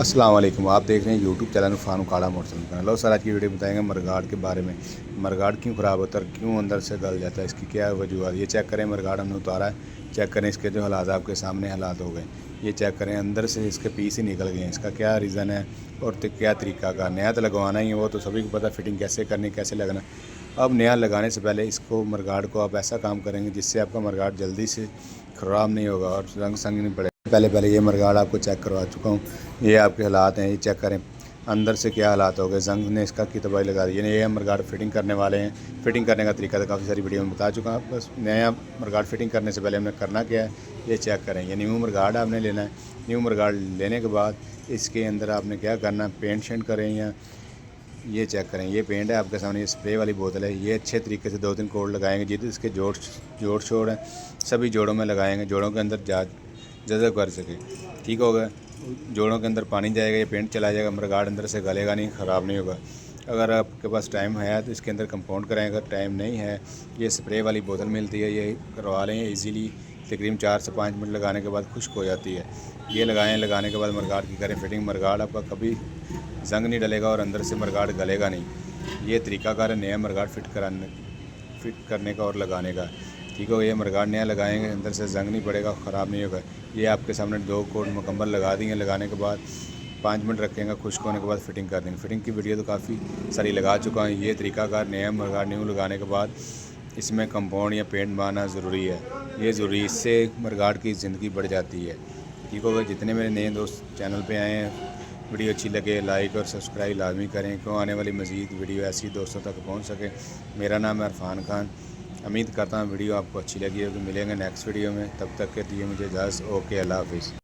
अस्सलाम वालेकुम। आप देख रहे हैं यूट्यूब चैनल फारूक आला मोटरसाइकिल। हेलो सर, आज की वीडियो बताएंगे मरगाड के बारे में। मरगाड क्यों ख़राब होता है और क्यों अंदर से गल जाता है, इसकी क्या वजूहत। ये चेक करें, मरगाड हमने उतारा है, चेक करें इसके जो हालात आपके सामने हालात हो गए। ये चेक करें, अंदर से इसके पीस ही निकल गए हैं। इसका क्या रीज़न है और क्या तरीका का। नया तो लगवाना ही है, वो तो सभी को पता, फिटिंग कैसे करनी, कैसे लगना। अब नया लगाने से पहले इसको मरगाड को आप ऐसा काम करेंगे जिससे आपका मरगाड जल्दी से ख़राब नहीं होगा और रंग संग नहीं पड़ेगा। पहले ये मरगाड आपको चेक करवा चुका हूँ। ये आपके हालात हैं, ये चेक करें अंदर से क्या हालात हो गए। जंग ने इसका की तबाही लगा दी। ये मरगाड फिटिंग करने वाले हैं। फिटिंग करने का तरीका तो काफ़ी सारी वीडियो में बता चुका हूँ। बस नया मरगाड फिटिंग करने से पहले हमने करना क्या है, ये चेक करें। ये न्यू मरगाड आपने लेना है। न्यू मरगाड लेने के बाद इसके अंदर आपने क्या करना है, पेंट शेंट करें या ये चेक करें। ये पेंट है आपके सामने, ये स्प्रे वाली बोतल है। ये अच्छे तरीके से 2-3 कोड लगाएंगे जितने इसके जोड़ शोड़ हैं सभी जोड़ों में लगाएंगे, जोड़ों के अंदर जज़ब कर सके। ठीक होगा, जोड़ों के अंदर पानी जाएगा, ये पेंट चला जाएगा, मरगाड अंदर से गलेगा नहीं, ख़राब नहीं होगा। अगर आपके पास टाइम है तो इसके अंदर कंपाउंड कराएं। अगर टाइम नहीं है, ये स्प्रे वाली बोतल मिलती है, ये करवा लें ईज़िली। तकरीबन 4 से 5 मिनट लगाने के बाद खुश्क हो जाती है। ये लगाएं, लगाने के बाद मरगाड की करें फिटिंग। मरगाड आपका कभी जंग नहीं डलेगा और अंदर से मरगाड गलेगा नहीं। ये तरीकाकार है नया मरगाड फिट करने का और लगाने का। ठीक हो, ये मरगाड नया लगाएंगे, अंदर से जंग नहीं पड़ेगा, ख़राब नहीं होगा। ये आपके सामने 2 कोड मुकम्मल लगा देंगे। लगाने के बाद 5 मिनट रखेंगे, खुश्क होने के बाद फिटिंग कर देंगे। फिटिंग की वीडियो तो काफ़ी सारी लगा चुका हूँ। ये तरीकाकार नया मरगाड न्यू लगाने के बाद इसमें कंपाउंड या पेंट मारना ज़रूरी है। ये ज़रूरी, इससे मरगाड की ज़िंदगी बढ़ जाती है। ठीक होगा। जितने मेरे नए दोस्त चैनल पे आए हैं, वीडियो अच्छी लगे लाइक और सब्सक्राइब लाजमी करें, क्यों आने वाली मज़ीद वीडियो ऐसी दोस्तों तक पहुंच सके। मेरा नाम है इरफान खान। उम्मीद करता हूँ वीडियो आपको अच्छी लगी होगी। मिलेंगे नेक्स्ट वीडियो में, तब तक के लिए मुझे इजाज़त। ओके, अल्लाह हाफिज़।